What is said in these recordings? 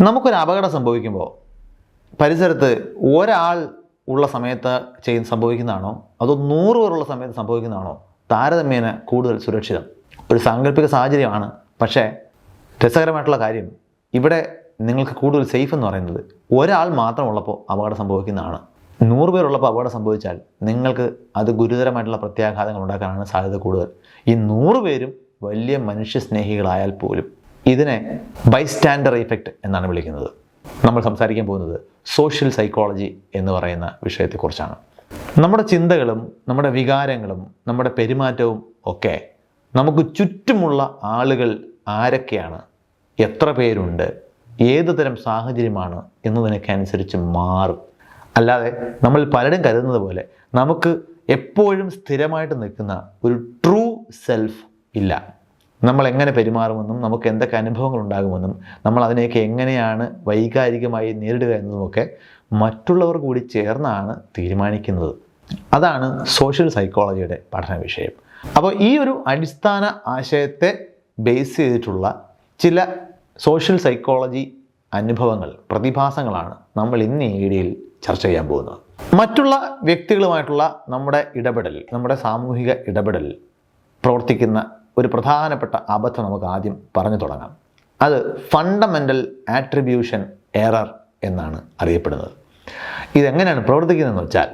നമുക്കൊരു അപകടം സംഭവിക്കുമ്പോൾ പരിസരത്ത് ഒരാൾ ഉള്ള സമയത്ത് സംഭവിക്കുന്നതാണോ അതോ 100 പേരുള്ള സമയത്ത് സംഭവിക്കുന്നതാണോ താരതമ്യേന കൂടുതൽ സുരക്ഷിതം? ഒരു സാങ്കല്പിക സാഹചര്യമാണ്, പക്ഷേ രസകരമായിട്ടുള്ള കാര്യം ഇവിടെ നിങ്ങൾക്ക് കൂടുതൽ സേഫ് എന്ന് പറയുന്നത് ഒരാൾ മാത്രമുള്ളപ്പോൾ അപകടം സംഭവിക്കുന്നതാണ്. 100 പേരുള്ളപ്പോൾ അപകടം സംഭവിച്ചാൽ നിങ്ങൾക്ക് അത് ഗുരുതരമായിട്ടുള്ള പ്രത്യാഘാതങ്ങൾ ഉണ്ടാക്കാനാണ് സാധ്യത കൂടുതൽ. ഈ 100 പേരും വലിയ മനുഷ്യസ്നേഹികളായാൽ പോലും ഇതിനെ ബൈസ്റ്റാൻഡർ ഇഫക്റ്റ് എന്നാണ് വിളിക്കുന്നത്. നമ്മൾ സംസാരിക്കാൻ പോകുന്നത് സോഷ്യൽ സൈക്കോളജി എന്ന് പറയുന്ന വിഷയത്തെക്കുറിച്ചാണ്. നമ്മുടെ ചിന്തകളും നമ്മുടെ വികാരങ്ങളും നമ്മുടെ പെരുമാറ്റവും ഒക്കെ നമുക്ക് ചുറ്റുമുള്ള ആളുകൾ ആരൊക്കെയാണ്, എത്ര പേരുണ്ട്, ഏതു തരം സാഹചര്യമാണ് എന്നതിനൊക്കെ അനുസരിച്ച് മാറും. അല്ലാതെ നമ്മൾ പലരും കരുതുന്നത് പോലെ നമുക്ക് എപ്പോഴും സ്ഥിരമായിട്ട് നിൽക്കുന്ന ഒരു ട്രൂ സെൽഫ് ഇല്ല. നമ്മൾ എങ്ങനെ പെരുമാറുമെന്നും നമുക്ക് എന്തൊക്കെ അനുഭവങ്ങൾ ഉണ്ടാകുമെന്നും നമ്മൾ അതിനെയൊക്കെ എങ്ങനെയാണ് വൈകാരികമായി നേരിടുക എന്നതുമൊക്കെ മറ്റുള്ളവർ കൂടി ചേർന്നാണ് തീരുമാനിക്കുന്നത്. അതാണ് സോഷ്യൽ സൈക്കോളജിയുടെ പഠന വിഷയം. അപ്പോൾ ഈ ഒരു അടിസ്ഥാന ആശയത്തെ ബേസ് ചെയ്തിട്ടുള്ള ചില സോഷ്യൽ സൈക്കോളജി അനുഭവങ്ങൾ, പ്രതിഭാസങ്ങളാണ് നമ്മൾ ഇന്ന് ഈ വീഡിയോയിൽ ചർച്ച ചെയ്യാൻ പോകുന്നത്. മറ്റുള്ള വ്യക്തികളുമായിട്ടുള്ള നമ്മുടെ ഇടപെടൽ, നമ്മുടെ സാമൂഹിക ഇടപെടൽ പ്രവർത്തിക്കുന്ന ഒരു പ്രധാനപ്പെട്ട അബദ്ധം നമുക്ക് ആദ്യം പറഞ്ഞു തുടങ്ങാം. അത് ഫണ്ടമെൻ്റൽ ആട്രിബ്യൂഷൻ എറർ എന്നാണ് അറിയപ്പെടുന്നത്. ഇതെങ്ങനെയാണ് പ്രവർത്തിക്കുന്നതെന്ന് വെച്ചാൽ,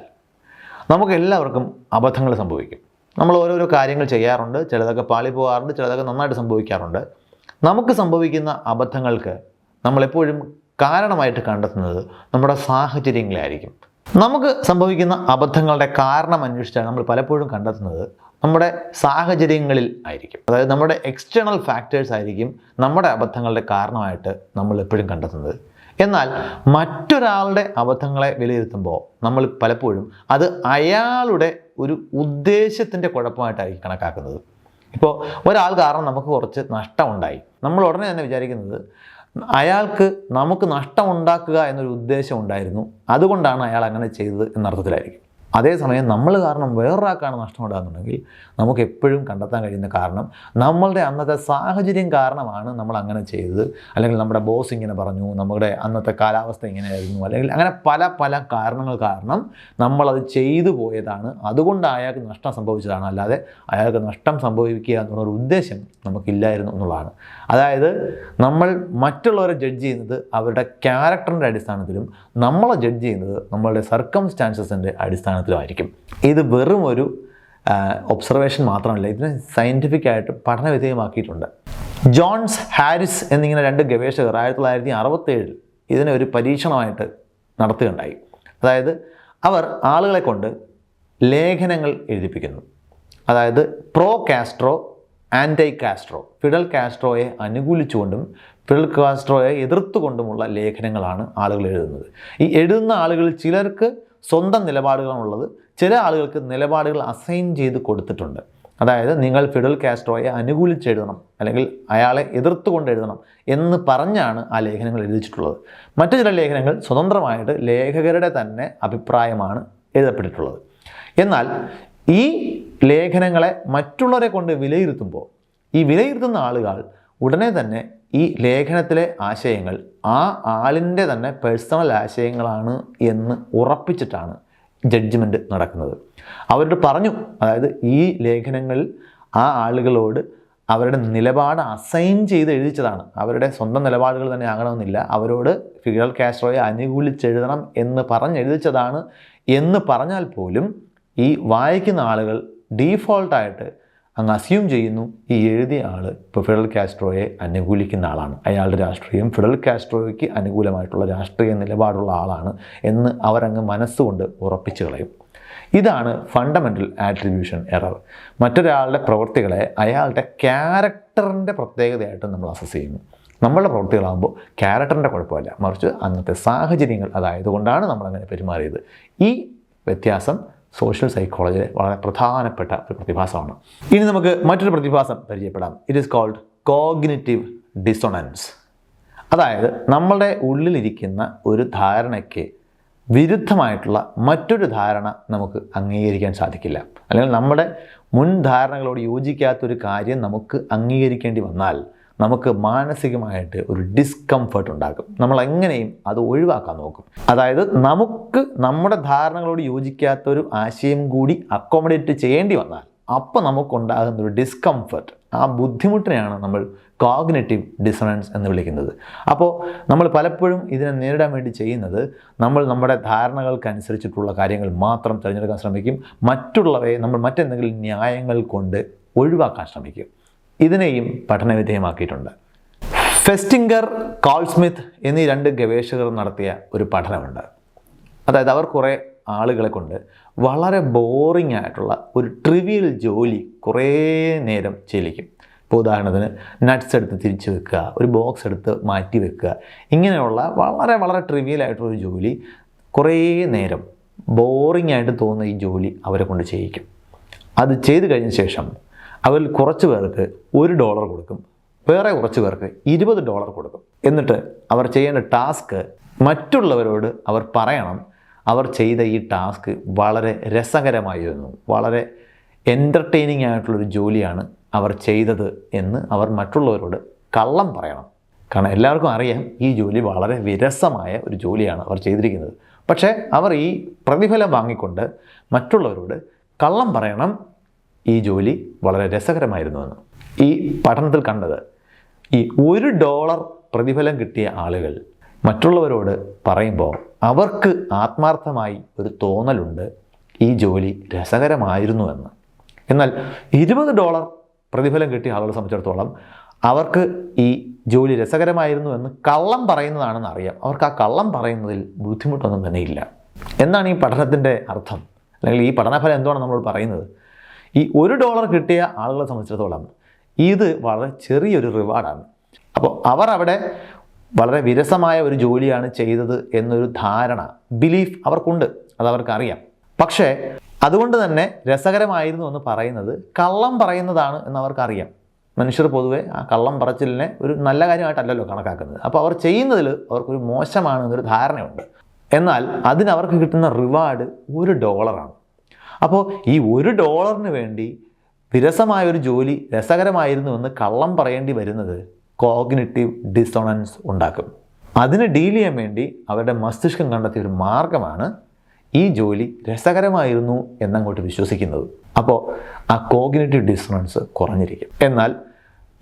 നമുക്ക് എല്ലാവർക്കും അബദ്ധങ്ങൾ സംഭവിക്കും. നമ്മൾ ഓരോരോ കാര്യങ്ങൾ ചെയ്യാറുണ്ട്, ചിലതൊക്കെ പാളിപ്പോകാറുണ്ട്, ചിലതൊക്കെ നന്നായിട്ട് സംഭവിക്കാറുണ്ട്. നമുക്ക് സംഭവിക്കുന്ന അബദ്ധങ്ങൾക്ക് നമ്മളെപ്പോഴും കാരണമായിട്ട് കണ്ടെത്തുന്നത് നമ്മുടെ സാഹചര്യങ്ങളായിരിക്കും. നമുക്ക് സംഭവിക്കുന്ന അബദ്ധങ്ങളുടെ കാരണം അന്വേഷിച്ചാൽ നമ്മൾ പലപ്പോഴും കണ്ടെത്തുന്നത് നമ്മുടെ സാഹചര്യങ്ങളിൽ ആയിരിക്കും. അതായത് നമ്മുടെ എക്സ്റ്റേണൽ ഫാക്ടേഴ്സ് ആയിരിക്കും നമ്മുടെ അബദ്ധങ്ങളുടെ കാരണമായിട്ട് നമ്മൾ എപ്പോഴും കണ്ടെത്തുന്നത്. എന്നാൽ മറ്റൊരാളുടെ അബദ്ധങ്ങളെ വിലയിരുത്തുമ്പോൾ നമ്മൾ പലപ്പോഴും അത് അയാളുടെ ഒരു ഉദ്ദേശത്തിൻ്റെ കുഴപ്പമായിട്ടായിരിക്കും കണക്കാക്കുന്നത്. ഇപ്പോൾ ഒരാൾ കാരണം നമുക്ക് കുറച്ച് നഷ്ടമുണ്ടായി, നമ്മൾ ഉടനെ തന്നെ വിചാരിക്കുന്നത് അയാൾക്ക് നമുക്ക് നഷ്ടമുണ്ടാക്കുക എന്നൊരു ഉദ്ദേശം ഉണ്ടായിരുന്നു, അതുകൊണ്ടാണ് അയാൾ അങ്ങനെ ചെയ്തത് എന്നർത്ഥത്തിലായിരിക്കും. അതേസമയം നമ്മൾ കാരണം വേറൊരാൾക്കാണ് നഷ്ടമുണ്ടാകുന്നുണ്ടെങ്കിൽ നമുക്ക് എപ്പോഴും കണ്ടെത്താൻ കഴിയുന്ന കാരണം നമ്മളുടെ അന്നത്തെ സാഹചര്യം കാരണമാണ് നമ്മൾ അങ്ങനെ ചെയ്തത്, അല്ലെങ്കിൽ നമ്മുടെ ബോസ് ഇങ്ങനെ പറഞ്ഞു, നമ്മുടെ അന്നത്തെ കാലാവസ്ഥ ഇങ്ങനെയായിരുന്നു, അല്ലെങ്കിൽ അങ്ങനെ പല പല കാരണങ്ങൾ കാരണം നമ്മളത് ചെയ്തു പോയതാണ്, അതുകൊണ്ട് അയാൾക്ക് നഷ്ടം സംഭവിച്ചതാണ്, അല്ലാതെ അയാൾക്ക് നഷ്ടം സംഭവിക്കുക എന്നുള്ളൊരു ഉദ്ദേശം നമുക്കില്ലായിരുന്നു എന്നുള്ളതാണ്. അതായത് നമ്മൾ മറ്റുള്ളവരെ ജഡ്ജ് ചെയ്യുന്നത് അവരുടെ ക്യാരക്ടറിൻ്റെ അടിസ്ഥാനത്തിലും നമ്മളെ ജഡ്ജ് ചെയ്യുന്നത് നമ്മളുടെ സർക്കംസ്റ്റാൻസസിൻ്റെ അടിസ്ഥാനത്തിലുമായിരിക്കും. ഇത് വെറും ഒരു ഒബ്സർവേഷൻ മാത്രമല്ല, ഇതിനെ സയൻറ്റിഫിക്കായിട്ട് പഠനവിധേയമാക്കിയിട്ടുണ്ട്. ജോൺസ്, ഹാരിസ് എന്നിങ്ങനെ 2 ഗവേഷകർ 1967 ഇതിനെ ഒരു പരീക്ഷണമായിട്ട് നടത്തുകയുണ്ടായി. അതായത് അവർ ആളുകളെ കൊണ്ട് ലേഖനങ്ങൾ എഴുതിപ്പിക്കുന്നു. അതായത് pro Castro, anti Castro, Fidel കാസ്ട്രോയെ അനുകൂലിച്ചുകൊണ്ടും ഫിഡൽ കാസ്ട്രോയെ എതിർത്തുകൊണ്ടുമുള്ള ലേഖനങ്ങളാണ് ആളുകൾ എഴുതുന്നത്. ഈ എഴുതുന്ന ആളുകളിൽ ചിലർക്ക് സ്വന്തം നിലപാടുകളാണുള്ളത്, ചില ആളുകൾക്ക് നിലപാടുകൾ അസൈൻ ചെയ്ത് കൊടുത്തിട്ടുണ്ട്. അതായത് നിങ്ങൾ ഫിഡൽ കാസ്ട്രോയെ അനുകൂലിച്ച് എഴുതണം, അല്ലെങ്കിൽ അയാളെ എതിർത്തുകൊണ്ട് എഴുതണം എന്ന് പറഞ്ഞാണ് ആ ലേഖനങ്ങൾ എഴുതിച്ചിട്ടുള്ളത്. മറ്റു ചില ലേഖനങ്ങൾ സ്വതന്ത്രമായിട്ട് ലേഖകരുടെ തന്നെ അഭിപ്രായമാണ് എഴുതപ്പെട്ടിട്ടുള്ളത്. എന്നാൽ ഈ ലേഖനങ്ങളെ മറ്റുള്ളവരെ കൊണ്ട് വിലയിരുത്തുമ്പോൾ ഈ വിലയിരുത്തുന്ന ആളുകൾ ഉടനെ തന്നെ ഈ ലേഖനത്തിലെ ആശയങ്ങൾ ആ ആളിൻ്റെ തന്നെ പേഴ്സണൽ ആശയങ്ങളാണ് എന്ന് ഉറപ്പിച്ചിട്ടാണ് ജഡ്ജ്മെൻറ്റ് നടക്കുന്നത്. അവരോട് പറഞ്ഞു, അതായത് ഈ ലേഖനങ്ങളിൽ ആ ആളുകളോട് അവരുടെ നിലപാട് അസൈൻ ചെയ്ത് എഴുതിച്ചതാണ്, അവരുടെ സ്വന്തം നിലപാടുകൾ തന്നെ ആകണമെന്നില്ല, അവരോട് ഫിഡൽ കാസ്ട്രോയെ അനുകൂലിച്ചെഴുതണം എന്ന് പറഞ്ഞെഴുതിച്ചതാണ് എന്ന് പറഞ്ഞാൽ പോലും ഈ വായിക്കുന്ന ആളുകൾ ഡീഫോൾട്ടായിട്ട് അങ്ങ് അസ്യൂം ചെയ്യുന്നു ഈ എഴുതിയ ആൾ ഇപ്പോൾ ഫിഡൽ കാസ്ട്രോയെ അനുകൂലിക്കുന്ന ആളാണ്, അയാളുടെ രാഷ്ട്രീയം ഫിഡൽ കാസ്ട്രോയ്ക്ക് അനുകൂലമായിട്ടുള്ള രാഷ്ട്രീയ നിലപാടുള്ള ആളാണ് എന്ന് അവരങ്ങ് മനസ്സുകൊണ്ട് ഉറപ്പിച്ചു കളയും. ഇതാണ് ഫണ്ടമെൻ്റൽ ആട്രിബ്യൂഷൻ എറർ. മറ്റൊരാളുടെ പ്രവൃത്തികളെ അയാളുടെ ക്യാരക്ടറിൻ്റെ പ്രത്യേകതയായിട്ട് നമ്മൾ അസസ് ചെയ്യുന്നു. നമ്മളുടെ പ്രവൃത്തികളാകുമ്പോൾ ക്യാരക്ടറിൻ്റെ കുഴപ്പമില്ല, മറിച്ച് അന്നത്തെ സാഹചര്യങ്ങൾ അതായതുകൊണ്ടാണ് നമ്മളങ്ങനെ പെരുമാറിയത്. ഈ വ്യത്യാസം സോഷ്യൽ സൈക്കോളജിയിലെ വളരെ പ്രധാനപ്പെട്ട ഒരു പ്രതിഭാസമാണ്. ഇനി നമുക്ക് മറ്റൊരു പ്രതിഭാസം പരിചയപ്പെടാം. It is called cognitive dissonance. അതായത് നമ്മളുടെ ഉള്ളിലിരിക്കുന്ന ഒരു ധാരണയ്ക്ക് വിരുദ്ധമായിട്ടുള്ള മറ്റൊരു ധാരണ നമുക്ക് അംഗീകരിക്കാൻ സാധിക്കില്ല, അല്ലെങ്കിൽ നമ്മുടെ മുൻ ധാരണകളോട് യോജിക്കാത്തൊരു കാര്യം നമുക്ക് അംഗീകരിക്കേണ്ടി വന്നാൽ നമുക്ക് മാനസികമായിട്ട് ഒരു ഡിസ്കംഫർട്ട് ഉണ്ടാക്കും. നമ്മൾ എങ്ങനെയും അത് ഒഴിവാക്കാൻ നോക്കും. അതായത് നമുക്ക് നമ്മുടെ ധാരണകളോട് യോജിക്കാത്തൊരു ആശയം കൂടി അക്കോമഡേറ്റ് ചെയ്യേണ്ടി വന്നാൽ അപ്പോൾ നമുക്കുണ്ടാകുന്ന ഒരു ഡിസ്കംഫർട്ട്, ആ ബുദ്ധിമുട്ടിനെയാണ് നമ്മൾ കോഗ്നിറ്റീവ് ഡിസണൻസ് എന്ന് വിളിക്കുന്നത്. അപ്പോൾ നമ്മൾ പലപ്പോഴും ഇതിനെ നേരിടാൻ വേണ്ടി ചെയ്യുന്നത് നമ്മൾ നമ്മുടെ ധാരണകൾക്കനുസരിച്ചിട്ടുള്ള കാര്യങ്ങൾ മാത്രം തിരഞ്ഞെടുക്കാൻ ശ്രമിക്കും. മറ്റുള്ളവയെ നമ്മൾ മറ്റെന്തെങ്കിലും ന്യായങ്ങൾ കൊണ്ട് ഒഴിവാക്കാൻ ശ്രമിക്കും. ഇതിനെയും പഠനവിധേയമാക്കിയിട്ടുണ്ട്. ഫെസ്റ്റിംഗർ, കാൾ സ്മിത്ത് എന്നീ 2 ഗവേഷകർ നടത്തിയ ഒരു പഠനമുണ്ട്. അതായത് അവർ കുറേ ആളുകളെ കൊണ്ട് വളരെ ബോറിംഗ് ആയിട്ടുള്ള ഒരു ട്രിവിയൽ ജോലി കുറേ നേരം ചെയ്യിക്കും. ഇപ്പോൾ ഉദാഹരണത്തിന് നട്ട്സ് എടുത്ത് തിരിച്ച് വെക്കുക, ഒരു ബോക്സ് എടുത്ത് മാറ്റി വെക്കുക, ഇങ്ങനെയുള്ള വളരെ വളരെ ട്രിവിയൽ ആയിട്ടുള്ളൊരു ജോലി കുറേ നേരം ബോറിംഗ് ആയിട്ട് തോന്നുന്ന ഈ ജോലി അവരെ കൊണ്ട് ചെയ്യിക്കും. അത് ചെയ്ത് കഴിഞ്ഞ ശേഷം അവരിൽ കുറച്ച് പേർക്ക് $1 കൊടുക്കും, വേറെ കുറച്ച് പേർക്ക് $20 കൊടുക്കും. എന്നിട്ട് അവർ ചെയ്യേണ്ട ടാസ്ക് മറ്റുള്ളവരോട് അവർ പറയണം അവർ ചെയ്ത ഈ ടാസ്ക് വളരെ രസകരമായിരുന്നു, വളരെ എൻ്റർടൈനിങ് ആയിട്ടുള്ളൊരു ജോലിയാണ് അവർ ചെയ്തത് എന്ന് അവർ മറ്റുള്ളവരോട് കള്ളം പറയണം. കാരണം എല്ലാവർക്കും അറിയാം ഈ ജോലി വളരെ വിരസമായ ഒരു ജോലിയാണ് അവർ ചെയ്തിരിക്കുന്നത്. പക്ഷേ അവർ ഈ പ്രതിഫലം വാങ്ങിക്കൊണ്ട് മറ്റുള്ളവരോട് കള്ളം പറയണം ഈ ജോലി വളരെ രസകരമായിരുന്നുവെന്ന്. ഈ പഠനത്തിൽ കണ്ടത് ഈ $1 പ്രതിഫലം കിട്ടിയ ആളുകൾ മറ്റുള്ളവരോട് പറയുമ്പോൾ അവർക്ക് ആത്മാർത്ഥമായി ഒരു തോന്നലുണ്ട് ഈ ജോലി രസകരമായിരുന്നുവെന്ന്. എന്നാൽ $20 പ്രതിഫലം കിട്ടിയ ആളുകളെ സംബന്ധിച്ചിടത്തോളം അവർക്ക് ഈ ജോലി രസകരമായിരുന്നു എന്ന് കള്ളം പറയുന്നതാണെന്ന് അറിയാം. അവർക്ക് ആ കള്ളം പറയുന്നതിൽ ബുദ്ധിമുട്ടൊന്നും തന്നെ ഇല്ല. എന്താണ് ഈ പഠനത്തിൻ്റെ അർത്ഥം? അല്ലെങ്കിൽ ഈ പഠനഫലം എന്താണ് നമ്മൾ പറയുന്നത്? ഈ $1 കിട്ടിയ ആളുകളെ സംബന്ധിച്ചിടത്തോളം ഇത് വളരെ ചെറിയൊരു റിവാർഡാണ്. അപ്പോൾ അവർ അവിടെ വളരെ വിരസമായ ഒരു ജോലിയാണ് ചെയ്തത് എന്നൊരു ധാരണ, ബിലീഫ് അവർക്കുണ്ട്, അതവർക്കറിയാം. പക്ഷേ അതുകൊണ്ട് തന്നെ രസകരമായിരുന്നു എന്ന് പറയുന്നത് കള്ളം പറയുന്നതാണ് എന്നവർക്കറിയാം. മനുഷ്യർ പൊതുവെ ആ കള്ളം പറച്ചിലിനെ ഒരു നല്ല കാര്യമായിട്ടല്ലല്ലോ കണക്കാക്കുന്നത്. അപ്പോൾ അവർ ചെയ്യുന്നതിൽ അവർക്കൊരു മോശമാണ് എന്നൊരു ധാരണയുണ്ട്. എന്നാൽ അതിനവർക്ക് കിട്ടുന്ന റിവാർഡ് $1 അപ്പോൾ ഈ $1 വേണ്ടി വിരസമായൊരു ജോലി രസകരമായിരുന്നുവെന്ന് കള്ളം പറയേണ്ടി വരുന്നത് കോഗ്നിറ്റീവ് ഡിസോണൻസ് ഉണ്ടാക്കും. അതിനെ ഡീൽ ചെയ്യാൻ വേണ്ടി അവരുടെ മസ്തിഷ്കം കണ്ടെത്തിയ ഒരു മാർഗമാണ് ഈ ജോലി രസകരമായിരുന്നു എന്നങ്ങോട്ട് വിശ്വസിക്കുന്നത്. അപ്പോൾ ആ കോഗ്നിറ്റീവ് ഡിസോണൻസ് കുറഞ്ഞിരിക്കും. എന്നാൽ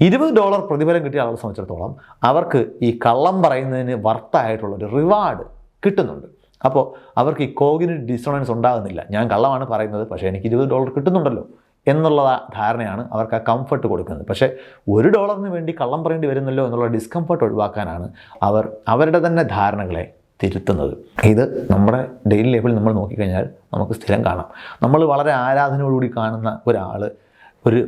$20 പ്രതിഫലം കിട്ടിയ ആളുകളെ സംബന്ധിച്ചിടത്തോളം അവർക്ക് ഈ കള്ളം പറയുന്നതിന് വർത്തായിട്ടുള്ളൊരു റിവാർഡ് കിട്ടുന്നുണ്ട്. അപ്പോൾ അവർക്ക് ഈ കോഗ്നിറ്റീവ് ഡിസോണൻസ് ഉണ്ടാകുന്നില്ല. ഞാൻ കള്ളമാണ് പറയുന്നത്, പക്ഷേ എനിക്ക് $20 കിട്ടുന്നുണ്ടല്ലോ എന്നുള്ള ധാരണയാണ് അവർക്ക് ആ കംഫർട്ട് കൊടുക്കുന്നത്. പക്ഷേ $1 വേണ്ടി കള്ളം പറയേണ്ടി വരുന്നല്ലോ എന്നുള്ള ഡിസ്കംഫർട്ട് ഒഴിവാക്കാനാണ് അവർ അവരുടെ തന്നെ ധാരണകളെ തിരുത്തുന്നത്. ഇത് നമ്മുടെ ഡെയിലി ലൈഫിൽ നമ്മൾ നോക്കിക്കഴിഞ്ഞാൽ നമുക്ക് സ്ഥിരം കാണാം. നമ്മൾ വളരെ ആരാധനയോടുകൂടി കാണുന്ന ഒരാൾ ഒരു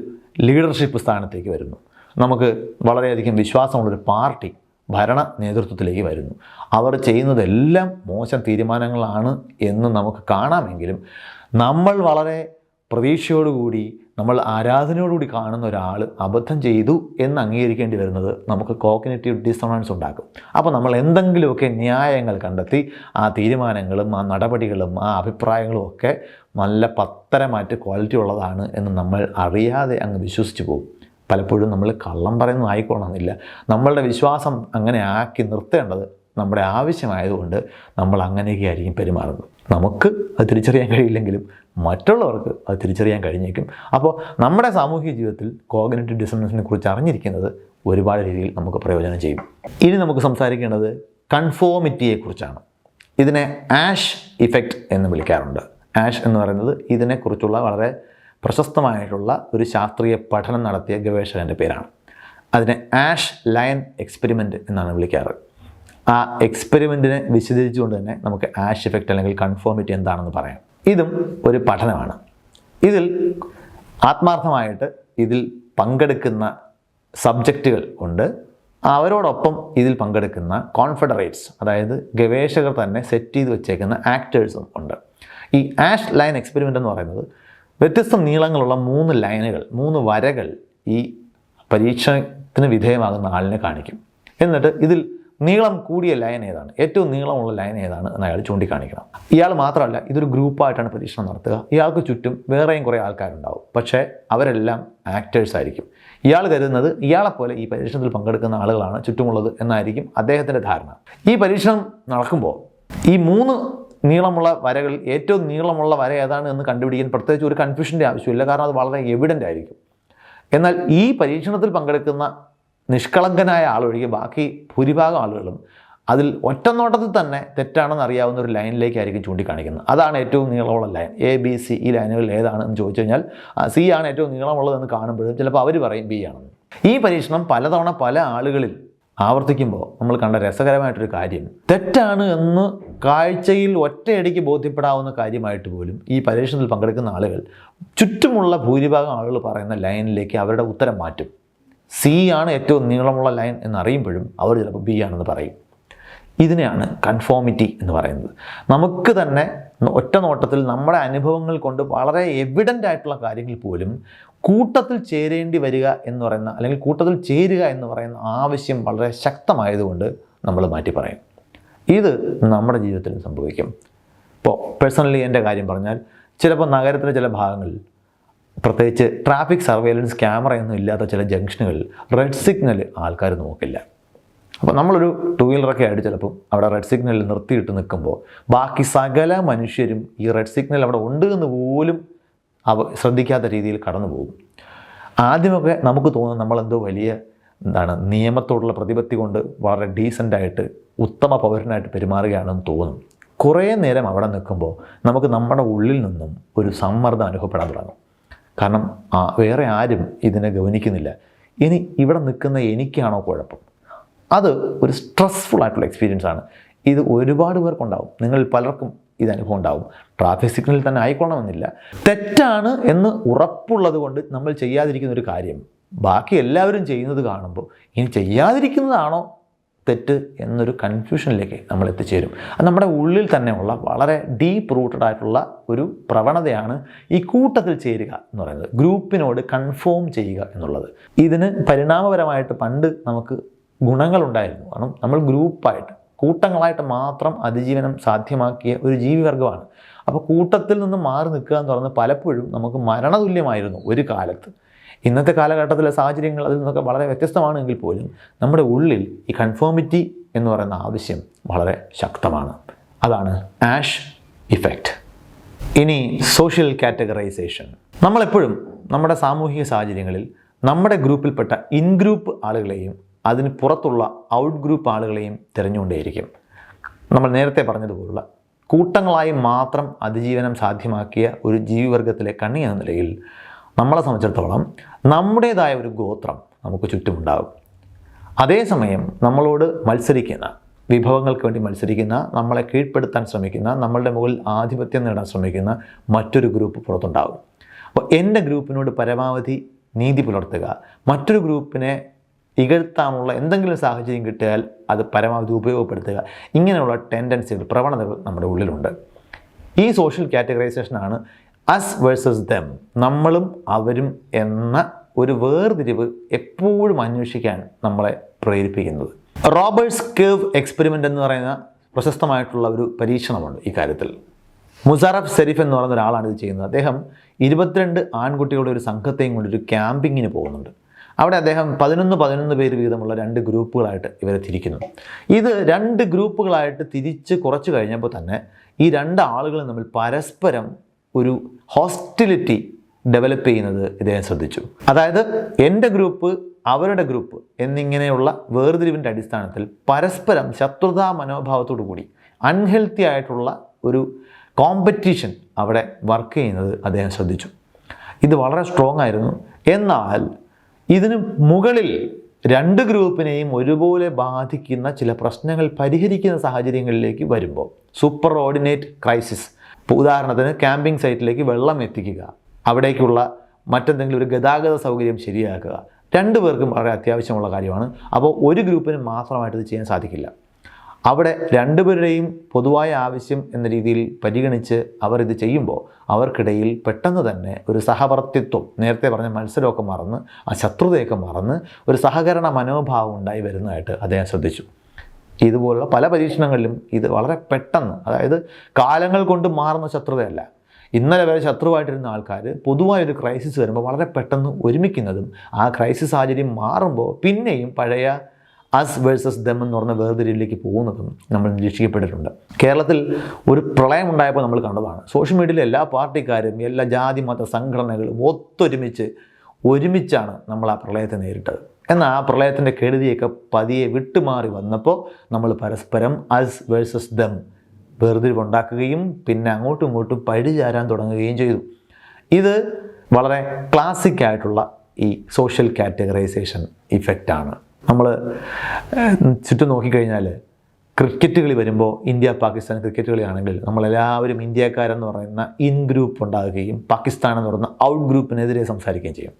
ലീഡർഷിപ്പ് സ്ഥാനത്തേക്ക് വരുന്നു. നമുക്ക് വളരെയധികം വിശ്വാസമുള്ളൊരു പാർട്ടി ഭരണ നേതൃത്വത്തിലേക്ക് വരുന്നു. അവർ ചെയ്യുന്നതെല്ലാം മോശം തീരുമാനങ്ങളാണ് എന്ന് നമുക്ക് കാണാമെങ്കിലും നമ്മൾ വളരെ പ്രതീക്ഷയോടുകൂടി നമ്മൾ ആരാധനയോടുകൂടി കാണുന്ന ഒരാൾ അബദ്ധം ചെയ്തു എന്ന് അംഗീകരിക്കേണ്ടി വരുന്നത് നമുക്ക് കോഗ്നിറ്റീവ് ഡിസോണൻസ് ഉണ്ടാക്കും. അപ്പോൾ നമ്മൾ എന്തെങ്കിലുമൊക്കെ ന്യായങ്ങൾ കണ്ടെത്തി ആ തീരുമാനങ്ങളും ആ നടപടികളും ആ അഭിപ്രായങ്ങളും ഒക്കെ നല്ല പത്തരമാറ്റ് ക്വാളിറ്റി ഉള്ളതാണ് എന്ന് നമ്മൾ അറിയാതെ അങ്ങ് വിശ്വസിച്ച് പോകും. പലപ്പോഴും നമ്മൾ കള്ളം പറയുന്നതായിക്കൊള്ളണമെന്നില്ല. നമ്മളുടെ വിശ്വാസം അങ്ങനെ ആക്കി നിർത്തേണ്ടത് നമ്മുടെ ആവശ്യമായതുകൊണ്ട് നമ്മൾ അങ്ങനെയൊക്കെ ആയിരിക്കും പെരുമാറുന്നത്. നമുക്ക് അത് തിരിച്ചറിയാൻ കഴിയില്ലെങ്കിലും മറ്റുള്ളവർക്ക് അത് തിരിച്ചറിയാൻ കഴിഞ്ഞേക്കും. അപ്പോൾ നമ്മുടെ സാമൂഹിക ജീവിതത്തിൽ കോഗ്നിറ്റീവ് ഡിസോണൻസിനെ കുറിച്ച് അറിഞ്ഞിരിക്കുന്നത് ഒരുപാട് രീതിയിൽ നമുക്ക് പ്രയോജനം ചെയ്യും. ഇനി നമുക്ക് സംസാരിക്കേണ്ടത് കൺഫോമിറ്റിയെക്കുറിച്ചാണ്. ഇതിനെ ആഷ് ഇഫക്റ്റ് എന്ന് വിളിക്കാറുണ്ട്. ആഷ് എന്ന് പറയുന്നത് ഇതിനെക്കുറിച്ചുള്ള വളരെ പ്രശസ്തമായിട്ടുള്ള ഒരു ശാസ്ത്രീയ പഠനം നടത്തിയ ഗവേഷകൻ്റെ പേരാണ്. അതിനെ ആഷ് ലയൺ എക്സ്പെരിമെൻറ്റ് എന്നാണ് വിളിക്കാറ്. ആ എക്സ്പെരിമെൻറ്റിനെ വിശദീകരിച്ചുകൊണ്ട് തന്നെ നമുക്ക് ആഷ് ഇഫക്റ്റ് അല്ലെങ്കിൽ കൺഫോമിറ്റി എന്താണെന്ന് പറയാം. ഇതും ഒരു പഠനമാണ്. ഇതിൽ ആത്മാർത്ഥമായിട്ട് ഇതിൽ പങ്കെടുക്കുന്ന സബ്ജക്റ്റുകൾ ഉണ്ട്. അവരോടൊപ്പം ഇതിൽ പങ്കെടുക്കുന്ന കോൺഫെഡറേറ്റ്സ്, അതായത് ഗവേഷകർ തന്നെ സെറ്റ് ചെയ്ത് വെച്ചേക്കുന്ന ആക്ടേഴ്സും ഉണ്ട്. ഈ ആഷ് ലൈൻ എക്സ്പെരിമെൻ്റ് എന്ന് പറയുന്നത് വ്യത്യസ്ത നീളങ്ങളുള്ള 3 ലൈനുകൾ, 3 വരകൾ ഈ പരീക്ഷണത്തിന് വിധേയമാകുന്ന ആളിനെ കാണിക്കും. എന്നിട്ട് ഇതിൽ നീളം കൂടിയ ലൈൻ ഏതാണ്, ഏറ്റവും നീളമുള്ള ലൈൻ ഏതാണ് എന്ന് അയാൾ ചൂണ്ടിക്കാണിക്കണം. ഇയാൾ മാത്രമല്ല, ഇതൊരു ഗ്രൂപ്പായിട്ടാണ് പരീക്ഷണം നടത്തുക. ഇയാൾക്ക് ചുറ്റും വേറെയും കുറേ ആൾക്കാരുണ്ടാവും. പക്ഷേ അവരെല്ലാം ആക്ടേഴ്സ് ആയിരിക്കും. ഇയാൾ കരുതുന്നത് ഇയാളെപ്പോലെ ഈ പരീക്ഷണത്തിൽ പങ്കെടുക്കുന്ന ആളുകളാണ് ചുറ്റുമുള്ളത് എന്നായിരിക്കും അദ്ദേഹത്തിൻ്റെ ധാരണ. ഈ പരീക്ഷണം നടക്കുമ്പോൾ ഈ 3 നീളമുള്ള വരകളിൽ ഏറ്റവും നീളമുള്ള വര ഏതാണ് എന്ന് കണ്ടുപിടിക്കാൻ പ്രത്യേകിച്ച് ഒരു കൺഫ്യൂഷൻ്റെ ആവശ്യമില്ല, കാരണം അത് വളരെ എവിഡൻ്റ് ആയിരിക്കും. എന്നാൽ ഈ പരീക്ഷണത്തിൽ പങ്കെടുക്കുന്ന നിഷ്കളങ്കനായ ആളൊഴികെ ബാക്കി ഭൂരിഭാഗം ആളുകളും അതിൽ ഒറ്റനോട്ടത്തിൽ തന്നെ തെറ്റാണെന്ന് അറിയാവുന്ന ഒരു ലൈനിലേക്കായിരിക്കും ചൂണ്ടിക്കാണിക്കുന്നത്. അതാണ് ഏറ്റവും നീളമുള്ള ലൈൻ. ABC ഈ ലൈനുകളിൽ ഏതാണ് എന്ന് ചോദിച്ചു കഴിഞ്ഞാൽ C ആണ് ഏറ്റവും നീളമുള്ളതെന്ന് കാണുമ്പോഴും ചിലപ്പോൾ അവർ പറയും B ആണെന്ന്. ഈ പരീക്ഷണം പലതവണ പല ആളുകളിൽ ആവർത്തിക്കുമ്പോൾ നമ്മൾ കണ്ട രസകരമായിട്ടൊരു കാര്യം, തെറ്റാണ് എന്ന് കാഴ്ചയിൽ ഒറ്റയടിക്ക് ബോധ്യപ്പെടാവുന്ന കാര്യമായിട്ട് പോലും ഈ പരീക്ഷണത്തിൽ പങ്കെടുക്കുന്ന ആളുകൾ ചുറ്റുമുള്ള ഭൂരിഭാഗം ആളുകൾ പറയുന്ന ലൈനിലേക്ക് അവരുടെ ഉത്തരം മാറ്റും. C ആണ് ഏറ്റവും നീളമുള്ള ലൈൻ എന്നറിയുമ്പോഴും അവർ ചിലപ്പോൾ B ആണെന്ന് പറയും. ഇതിനെയാണ് കൺഫോമിറ്റി എന്ന് പറയുന്നത്. നമുക്ക് തന്നെ ഒറ്റ നോട്ടത്തിൽ നമ്മുടെ അനുഭവങ്ങൾ കൊണ്ട് വളരെ എവിഡൻ്റ് ആയിട്ടുള്ള കാര്യങ്ങൾ പോലും കൂട്ടത്തിൽ ചേരേണ്ടി വരിക എന്ന് പറയുന്ന, അല്ലെങ്കിൽ കൂട്ടത്തിൽ ചേരുക എന്ന് പറയുന്ന ആവശ്യം വളരെ ശക്തമായതുകൊണ്ട് നമ്മൾ മാറ്റി പറയും. ഇത് നമ്മുടെ ജീവിതത്തിലും സംഭവിക്കും. ഇപ്പോൾ പേഴ്സണലി എൻ്റെ കാര്യം പറഞ്ഞാൽ, ചിലപ്പോൾ നഗരത്തിലെ ചില ഭാഗങ്ങളിൽ, പ്രത്യേകിച്ച് ട്രാഫിക് സർവൈലൻസ് ക്യാമറയൊന്നും ഇല്ലാത്ത ചില ജംഗ്ഷനുകളിൽ റെഡ് സിഗ്നൽ ആൾക്കാർ നോക്കില്ല. അപ്പോൾ നമ്മളൊരു 2 വീലറൊക്കെ ആയിട്ട് ചിലപ്പം അവിടെ റെഡ് സിഗ്നലിൽ നിർത്തിയിട്ട് നിൽക്കുമ്പോൾ ബാക്കി സകല മനുഷ്യരും ഈ റെഡ് സിഗ്നൽ അവിടെ ഉണ്ട് എന്ന് പോലും ശ്രദ്ധിക്കാത്ത രീതിയിൽ കടന്നു പോകും. ആദ്യമൊക്കെ നമുക്ക് തോന്നും നമ്മളെന്തോ വലിയ നിയമത്തോടുള്ള പ്രതിപത്തി കൊണ്ട് വളരെ ഡീസൻ്റായിട്ട് ഉത്തമ പൗരനായിട്ട് പെരുമാറുകയാണെന്ന് തോന്നും. കുറേ നേരം അവിടെ നിൽക്കുമ്പോൾ നമുക്ക് നമ്മുടെ ഉള്ളിൽ നിന്നും ഒരു സമ്മർദ്ദം അനുഭവപ്പെടാൻ തുടങ്ങും. കാരണം വേറെ ആരും ഇതിനെ ഗവനിക്കുന്നില്ല. ഇനി ഇവിടെ നിൽക്കുന്ന എനിക്കാണോ കുഴപ്പം? അത് ഒരു സ്ട്രെസ്ഫുൾ ആയിട്ടുള്ള എക്സ്പീരിയൻസ് ആണ്. ഇത് ഒരുപാട് പേർക്കുണ്ടാവും. നിങ്ങൾ പലർക്കും ഇത് അനുഭവം ഉണ്ടാവും. ട്രാഫിക് സിഗ്നലിൽ തന്നെ ആയിക്കൊള്ളണമെന്നില്ല. തെറ്റാണ് എന്ന് ഉറപ്പുള്ളത് കൊണ്ട് നമ്മൾ ചെയ്യാതിരിക്കുന്ന ഒരു കാര്യം ബാക്കി എല്ലാവരും ചെയ്യുന്നത് കാണുമ്പോൾ ഇനി ചെയ്യാതിരിക്കുന്നതാണോ തെറ്റ് എന്നൊരു കൺഫ്യൂഷനിലേക്ക് നമ്മൾ എത്തിച്ചേരും. അത് നമ്മുടെ ഉള്ളിൽ തന്നെയുള്ള വളരെ ഡീപ്പ് റൂട്ടഡ് ആയിട്ടുള്ള ഒരു പ്രവണതയാണ് ഈ കൂട്ടത്തിൽ ചേരുക എന്ന് പറയുന്നത്, ഗ്രൂപ്പിനോട് കൺഫോം ചെയ്യുക എന്നുള്ളത്. ഇതിന് പരിണാമപരമായിട്ട് പണ്ട് നമുക്ക് ഗുണങ്ങളുണ്ടായിരുന്നു. കാരണം നമ്മൾ ഗ്രൂപ്പായിട്ട്, കൂട്ടങ്ങളായിട്ട് മാത്രം അതിജീവനം സാധ്യമാക്കിയ ഒരു ജീവിവർഗമാണ്. അപ്പോൾ കൂട്ടത്തിൽ നിന്ന് മാറി നിൽക്കുക എന്ന് പറയുന്നത് പലപ്പോഴും നമുക്ക് മരണതുല്യമായിരുന്നു ഒരു കാലത്ത്. ഇന്നത്തെ കാലഘട്ടത്തിലെ സാഹചര്യങ്ങൾ അതിൽ നിന്നൊക്കെ വളരെ വ്യത്യസ്തമാണെങ്കിൽ പോലും നമ്മുടെ ഉള്ളിൽ ഈ കൺഫോമിറ്റി എന്ന് പറയുന്ന ആവശ്യം വളരെ ശക്തമാണ്. അതാണ് ആഷ് ഇഫക്റ്റ്. ഇനി സോഷ്യൽ കാറ്റഗറൈസേഷൻ. നമ്മളെപ്പോഴും നമ്മുടെ സാമൂഹിക സാഹചര്യങ്ങളിൽ നമ്മുടെ ഗ്രൂപ്പിൽപ്പെട്ട ഇൻ ഗ്രൂപ്പ് ആളുകളെയും അതിന് പുറത്തുള്ള ഔട്ട് ഗ്രൂപ്പ് ആളുകളെയും തിരഞ്ഞുകൊണ്ടേയിരിക്കും. നമ്മൾ നേരത്തെ പറഞ്ഞതുപോലുള്ള കൂട്ടങ്ങളായി മാത്രം അതിജീവനം സാധ്യമാക്കിയ ഒരു ജീവിവർഗത്തിലെ കണ്ണി എന്ന നിലയിൽ നമ്മളെ സംബന്ധിച്ചിടത്തോളം നമ്മുടേതായ ഒരു ഗോത്രം നമുക്ക് ചുറ്റുമുണ്ടാകും. അതേസമയം നമ്മളോട് മത്സരിക്കുന്ന, വിഭവങ്ങൾക്ക് വേണ്ടി മത്സരിക്കുന്ന, നമ്മളെ കീഴ്പ്പെടുത്താൻ ശ്രമിക്കുന്ന, നമ്മളുടെ മുകളിൽ ആധിപത്യം നേടാൻ ശ്രമിക്കുന്ന മറ്റൊരു ഗ്രൂപ്പ് പുറത്തുണ്ടാകും. അപ്പോൾ എൻ്റെ ഗ്രൂപ്പിനോട് പരമാവധി നീതി പുലർത്തുക, മറ്റൊരു ഗ്രൂപ്പിനെ ഇകഴ്ത്താനുള്ള എന്തെങ്കിലും സാഹചര്യം കിട്ടിയാൽ അത് പരമാവധി ഉപയോഗപ്പെടുത്തുക, ഇങ്ങനെയുള്ള ടെൻഡൻസികൾ, പ്രവണതകൾ നമ്മുടെ ഉള്ളിലുണ്ട്. ഈ സോഷ്യൽ കാറ്റഗറൈസേഷനാണ് അസ് വേഴ്സസ് ദം, നമ്മളും അവരും എന്ന ഒരു വേർതിരിവ് എപ്പോഴും അന്വേഷിക്കാൻ നമ്മളെ പ്രേരിപ്പിക്കുന്നത്. റോബേർട്ട്സ് കേവ് എക്സ്പെരിമെൻ്റ് എന്ന് പറയുന്ന പ്രശസ്തമായിട്ടുള്ള ഒരു പരീക്ഷണമുണ്ട് ഈ കാര്യത്തിൽ. മുസാറഫ് ഷെരീഫ് എന്ന് പറയുന്ന ഒരാളാണ് ഇത് ചെയ്യുന്നത്. അദ്ദേഹം 22 ആൺകുട്ടികളുടെ ഒരു സംഘത്തെയും കൊണ്ട് ഒരു ക്യാമ്പിങ്ങിന് പോകുന്നുണ്ട്. അവിടെ അദ്ദേഹം 11 പേര് വീതമുള്ള 2 ഗ്രൂപ്പുകളായിട്ട് ഇവരെ തിരിക്കുന്നു. ഇത് 2 ഗ്രൂപ്പുകളായിട്ട് തിരിച്ച് കുറച്ച് കഴിഞ്ഞപ്പോൾ തന്നെ ഈ 2 ആളുകളും തമ്മിൽ പരസ്പരം ഒരു ഹോസ്റ്റിലിറ്റി ഡെവലപ്പ് ചെയ്യുന്നത് ഇദ്ദേഹം ശ്രദ്ധിച്ചു. അതായത് എൻ്റെ ഗ്രൂപ്പ്, അവരുടെ ഗ്രൂപ്പ് എന്നിങ്ങനെയുള്ള വേർതിരിവിൻ്റെ അടിസ്ഥാനത്തിൽ പരസ്പരം ശത്രുതാ മനോഭാവത്തോടു കൂടി അൺഹെൽത്തി ആയിട്ടുള്ള ഒരു കോമ്പറ്റീഷൻ അവിടെ വർക്ക് ചെയ്യുന്നത് അദ്ദേഹം ശ്രദ്ധിച്ചു. ഇത് വളരെ സ്ട്രോങ് ആയിരുന്നു. എന്നാൽ ഇതിന് മുകളിൽ 2 ഗ്രൂപ്പിനെയും ഒരുപോലെ ബാധിക്കുന്ന ചില പ്രശ്നങ്ങൾ പരിഹരിക്കുന്ന സാഹചര്യങ്ങളിലേക്ക് വരുമ്പോൾ, സൂപ്പർ ഓർഡിനേറ്റ് ക്രൈസിസ്, ഉദാഹരണത്തിന് ക്യാമ്പിംഗ് സൈറ്റിലേക്ക് വെള്ളം എത്തിക്കുക, അവിടേക്കുള്ള മറ്റെന്തെങ്കിലും ഒരു ഗതാഗത സൗകര്യം ശരിയാക്കുക, 2 പേർക്കും വളരെ അത്യാവശ്യമുള്ള കാര്യമാണ്. അപ്പോൾ ഒരു ഗ്രൂപ്പിന് മാത്രമായിട്ട് ഇത് ചെയ്യാൻ സാധിക്കില്ല. അവിടെ 2 പേരുടെയും പൊതുവായ ആവശ്യം എന്ന രീതിയിൽ പരിഗണിച്ച് അവർ ഇത് ചെയ്യുമ്പോൾ അവർക്കിടയിൽ പെട്ടെന്ന് തന്നെ ഒരു സഹവർത്തിത്വം, നേരത്തെ പറഞ്ഞ മത്സരമൊക്കെ മറന്ന്, ആ ശത്രുതയൊക്കെ മറന്ന് ഒരു സഹകരണ മനോഭാവം ഉണ്ടായി വരുന്നതായിട്ട് അദ്ദേഹം ശ്രദ്ധിച്ചു. ഇതുപോലുള്ള പല പരീക്ഷണങ്ങളിലും ഇത് വളരെ പെട്ടെന്ന്, അതായത് കാലങ്ങൾ കൊണ്ട് മാറുന്ന ശത്രുതയല്ല, ഇന്നലെ വരെ ശത്രുവായിട്ടിരുന്ന ആൾക്കാർ പൊതുവായൊരു ക്രൈസിസ് വരുമ്പോൾ വളരെ പെട്ടെന്ന് ഒരുമിക്കുന്നതും ആ ക്രൈസിസ് സാഹചര്യം മാറുമ്പോൾ പിന്നെയും പഴയ അസ് വേഴ്സസ് ദം എന്ന് പറഞ്ഞ വേർതിരിവിലേക്ക് പോകുന്നതും നമ്മൾ നിരീക്ഷിക്കപ്പെട്ടിട്ടുണ്ട്. കേരളത്തിൽ ഒരു പ്രളയം ഉണ്ടായപ്പോൾ നമ്മൾ കണ്ടതാണ്. സോഷ്യൽ മീഡിയയിലെ എല്ലാ പാർട്ടിക്കാരും എല്ലാ ജാതി മത സംഘടനകളും ഒരുമിച്ചാണ് നമ്മൾ ആ പ്രളയത്തെ നേരിട്ടത്. എന്നാൽ ആ പ്രളയത്തിൻ്റെ കെടുതിയൊക്കെ പതിയെ വിട്ടുമാറി വന്നപ്പോൾ നമ്മൾ പരസ്പരം അസ് വേഴ്സസ് ദം വേർതിരിവുണ്ടാക്കുകയും പിന്നെ അങ്ങോട്ടും ഇങ്ങോട്ടും പഴിചാരാൻ തുടങ്ങുകയും ചെയ്തു. ഇത് വളരെ ക്ലാസിക് ആയിട്ടുള്ള ഈ സോഷ്യൽ കാറ്റഗറൈസേഷൻ ഇഫക്റ്റാണ്. നമ്മൾ ചുറ്റും നോക്കിക്കഴിഞ്ഞാൽ ക്രിക്കറ്റ് കളി വരുമ്പോൾ ഇന്ത്യ പാകിസ്ഥാൻ ക്രിക്കറ്റ് കളിയാണെങ്കിൽ നമ്മളെല്ലാവരും ഇന്ത്യക്കാരെന്ന് പറയുന്ന ഇൻ ഗ്രൂപ്പ് ഉണ്ടാകുകയും പാകിസ്ഥാൻ എന്ന് പറയുന്ന ഔട്ട് ഗ്രൂപ്പിനെതിരെ സംസാരിക്കുകയും ചെയ്യും.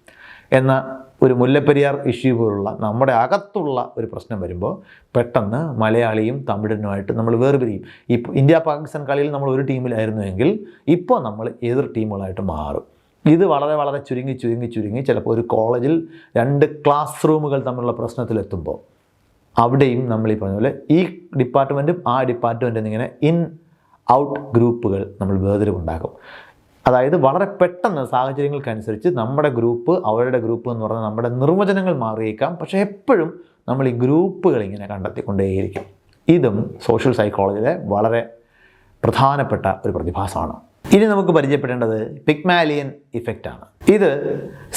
എന്നാൽ ഒരു മുല്ലപ്പെരിയാർ ഇഷ്യൂ പോലുള്ള നമ്മുടെ അകത്തുള്ള ഒരു പ്രശ്നം വരുമ്പോൾ പെട്ടെന്ന് മലയാളിയും തമിഴനുമായിട്ട് നമ്മൾ വേർപിരിയും. ഇപ്പോൾ ഇന്ത്യ പാകിസ്ഥാൻ കളിയിൽ നമ്മൾ ഒരു ടീമിലായിരുന്നുവെങ്കിൽ ഇപ്പോൾ നമ്മൾ എതിർ ടീമുകളായിട്ട് മാറും. ഇത് വളരെ വളരെ ചുരുങ്ങി ചിലപ്പോൾ ഒരു കോളേജിൽ 2 ക്ലാസ് റൂമുകൾ തമ്മിലുള്ള പ്രശ്നത്തിലെത്തുമ്പോൾ അവിടെയും നമ്മൾ ഈ പറഞ്ഞ പോലെ ഈ ഡിപ്പാർട്ട്മെൻറ്റും ആ ഡിപ്പാർട്ട്മെൻറ്റും ഇങ്ങനെ ഇൻ ഔട്ട് ഗ്രൂപ്പുകൾ നമ്മൾ വേർതിരിവുണ്ടാക്കും. അതായത് വളരെ പെട്ടെന്ന് സാഹചര്യങ്ങൾക്കനുസരിച്ച് നമ്മുടെ ഗ്രൂപ്പ് അവരുടെ ഗ്രൂപ്പ് എന്ന് പറഞ്ഞാൽ നമ്മുടെ നിർവചനങ്ങൾ മാറിയേക്കാം. പക്ഷേ എപ്പോഴും നമ്മൾ ഈ ഗ്രൂപ്പുകൾ ഇങ്ങനെ കണ്ടെത്തിക്കൊണ്ടേയിരിക്കും. ഇതും സോഷ്യൽ സൈക്കോളജിയിലെ വളരെ പ്രധാനപ്പെട്ട ഒരു പ്രതിഭാസമാണ്. ഇനി നമുക്ക് പരിചയപ്പെടേണ്ടത് പിഗ്മാലിയൻ ഇഫക്റ്റാണ്. ഇത്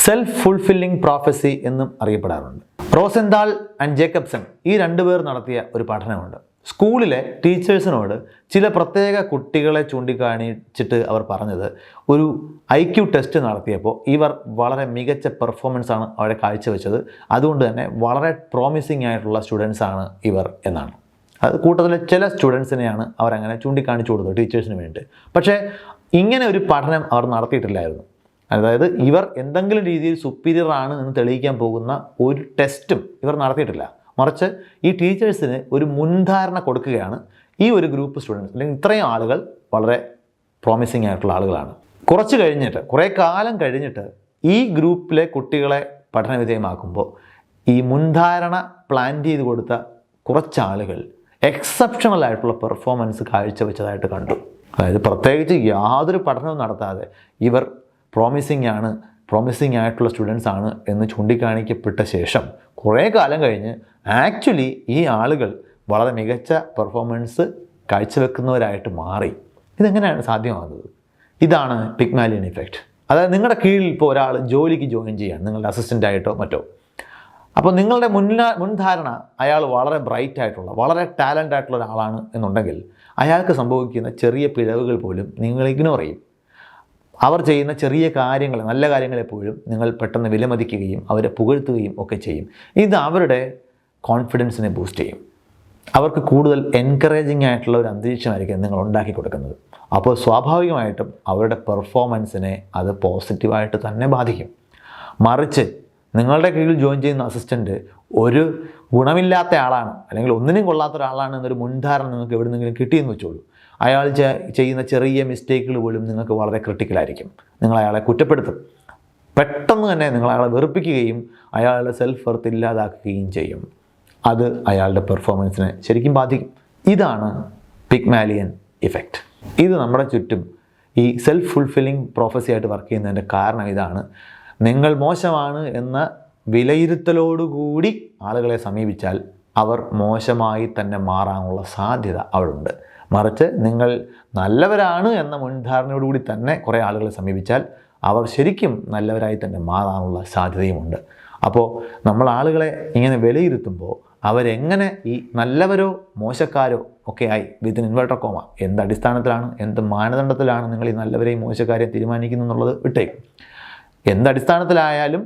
സെൽഫ് ഫുൾഫില്ലിംഗ് പ്രോഫസി എന്നും അറിയപ്പെടാറുണ്ട്. റോസെന്താൾ ആൻഡ് ജേക്കബ്സൺ ഈ 2 പേർ നടത്തിയ ഒരു പഠനമുണ്ട്. സ്കൂളിലെ ടീച്ചേഴ്സിനോട് ചില പ്രത്യേക കുട്ടികളെ ചൂണ്ടിക്കാണിച്ചിട്ട് അവർ പറഞ്ഞത് ഒരു IQ ടെസ്റ്റ് നടത്തിയപ്പോൾ ഇവർ വളരെ മികച്ച പെർഫോമൻസാണ് അവിടെ കാഴ്ചവെച്ചത്, അതുകൊണ്ട് തന്നെ വളരെ പ്രോമിസിങ് ആയിട്ടുള്ള സ്റ്റുഡൻസാണ് ഇവർ എന്നാണ്. അത് കൂട്ടത്തിലെ ചില സ്റ്റുഡൻസിനെയാണ് അവരങ്ങനെ ചൂണ്ടിക്കാണിച്ചു കൊടുത്തത് ടീച്ചേഴ്സിന് വേണ്ടി. പക്ഷേ ഇങ്ങനെ ഒരു പഠനം അവർ നടത്തിയിട്ടില്ലായിരുന്നു. അതായത് ഇവർ എന്തെങ്കിലും രീതിയിൽ സുപ്പീരിയർ ആണ് എന്ന് തെളിയിക്കാൻ പോകുന്ന ഒരു ടെസ്റ്റും ഇവർ നടത്തിയിട്ടില്ല. മറിച്ച് ഈ ടീച്ചേഴ്സിന് ഒരു മുൻധാരണ കൊടുക്കുകയാണ് ഈ ഒരു ഗ്രൂപ്പ് സ്റ്റുഡൻസ് അല്ലെങ്കിൽ ഇത്രയും ആളുകൾ വളരെ പ്രോമിസിങ് ആയിട്ടുള്ള ആളുകളാണ്. കുറേ കാലം കഴിഞ്ഞിട്ട് ഈ ഗ്രൂപ്പിലെ കുട്ടികളെ പഠനവിധേയമാക്കുമ്പോൾ ഈ മുൻധാരണ പ്ലാൻ ചെയ്ത് കൊടുത്ത കുറച്ചാളുകൾ എക്സെപ്ഷണൽ ആയിട്ടുള്ള പെർഫോമൻസ് കാഴ്ചവെച്ചതായിട്ട് കണ്ടു. അതായത് പ്രത്യേകിച്ച് യാതൊരു പഠനവും നടത്താതെ ഇവർ പ്രോമിസിങ് ആയിട്ടുള്ള സ്റ്റുഡൻസ് ആണ് എന്ന് ചൂണ്ടിക്കാണിക്കപ്പെട്ട ശേഷം കുറേ കാലം കഴിഞ്ഞ് ആക്ച്വലി ഈ ആളുകൾ വളരെ മികച്ച പെർഫോമൻസ് കാഴ്ചവെക്കുന്നവരായിട്ട് മാറി. ഇതെങ്ങനെയാണ് സാധ്യമാകുന്നത്? ഇതാണ് പിഗ്മാലിയൻ ഇഫക്റ്റ്. അതായത് നിങ്ങളുടെ കീഴിൽ ഇപ്പോൾ ഒരാൾ ജോലിക്ക് ജോയിൻ ചെയ്യാണ്, നിങ്ങളുടെ അസിസ്റ്റൻ്റായിട്ടോ മറ്റോ. അപ്പോൾ നിങ്ങളുടെ മുൻധാരണ അയാൾ വളരെ ബ്രൈറ്റ് ആയിട്ടുള്ള വളരെ ടാലൻ്റ് ആയിട്ടുള്ള ഒരാളാണ് എന്നുണ്ടെങ്കിൽ അയാൾക്ക് സംഭവിക്കുന്ന ചെറിയ പിഴവുകൾ പോലും നിങ്ങൾ ഇഗ്നോർ ചെയ്യും. അവർ ചെയ്യുന്ന ചെറിയ കാര്യങ്ങൾ, നല്ല കാര്യങ്ങളെപ്പോഴും നിങ്ങൾ പെട്ടെന്ന് വിലമതിക്കുകയും അവരെ പുകഴ്ത്തുകയും ഒക്കെ ചെയ്യും. ഇത് അവരുടെ കോൺഫിഡൻസിനെ ബൂസ്റ്റ് ചെയ്യും. അവർക്ക് കൂടുതൽ എൻകറേജിങ് ആയിട്ടുള്ള ഒരു അന്തരീക്ഷമായിരിക്കും നിങ്ങൾ ഉണ്ടാക്കി കൊടുക്കുന്നത്. അപ്പോൾ സ്വാഭാവികമായിട്ടും അവരുടെ പെർഫോമൻസിനെ അത് പോസിറ്റീവായിട്ട് തന്നെ ബാധിക്കും. മറിച്ച് നിങ്ങളുടെ കീഴിൽ ജോയിൻ ചെയ്യുന്ന അസിസ്റ്റൻ്റ് ഒരു ഗുണമില്ലാത്ത ആളാണ് അല്ലെങ്കിൽ ഒന്നിനും കൊള്ളാത്ത ഒരാളാണ് എന്നൊരു മുൻധാരണ നിങ്ങൾക്ക് എവിടെ നിന്നെങ്കിലും കിട്ടിയെന്ന് വെച്ചോളൂ. അയാൾ ചെയ്യുന്ന ചെറിയ മിസ്റ്റേക്കുകൾ പോലും നിങ്ങൾക്ക് വളരെ ക്രിട്ടിക്കലായിരിക്കും. നിങ്ങൾ അയാളെ കുറ്റപ്പെടുത്തും. പെട്ടെന്ന് തന്നെ നിങ്ങൾ അയാളെ വെറുപ്പിക്കുകയും അയാളുടെ സെൽഫ് വർത്ത് ഇല്ലാതാക്കുകയും ചെയ്യും. അത് അയാളുടെ പെർഫോമൻസിനെ ശരിക്കും ബാധിക്കും. ഇതാണ് പിഗ്മാലിയൻ ഇഫക്റ്റ്. ഇത് നമ്മുടെ ചുറ്റും ഈ സെൽഫ് ഫുൾഫില്ലിംഗ് പ്രോഫസി ആയിട്ട് വർക്ക് ചെയ്യുന്നതിൻ്റെ കാരണം ഇതാണ്. നിങ്ങൾ മോശമാണ് എന്ന വിലയിരുത്തലോടുകൂടി ആളുകളെ സമീപിച്ചാൽ അവർ മോശമായി തന്നെ മാറാനുള്ള സാധ്യത അവിടുണ്ട്. മറിച്ച് നിങ്ങൾ നല്ലവരാണ് എന്ന മുൻധാരണയോടുകൂടി തന്നെ കുറേ ആളുകളെ സമീപിച്ചാൽ അവർ ശരിക്കും നല്ലവരായി തന്നെ മാറാനുള്ള സാധ്യതയുമുണ്ട്. അപ്പോൾ നമ്മൾ ആളുകളെ ഇങ്ങനെ വിലയിരുത്തുമ്പോൾ അവരെങ്ങനെ ഈ നല്ലവരോ മോശക്കാരോ ഒക്കെ ആയി വിത്തിൻ ഇൻവെർട്ടർ കോമ എന്ത് അടിസ്ഥാനത്തിലാണ് എന്ത് മാനദണ്ഡത്തിലാണ് നിങ്ങൾ ഈ നല്ലവരെയും മോശക്കാരെയും തീരുമാനിക്കുന്നു എന്നുള്ളത് വിട്ടേക്കും. എന്തടിസ്ഥാനത്തിലായാലും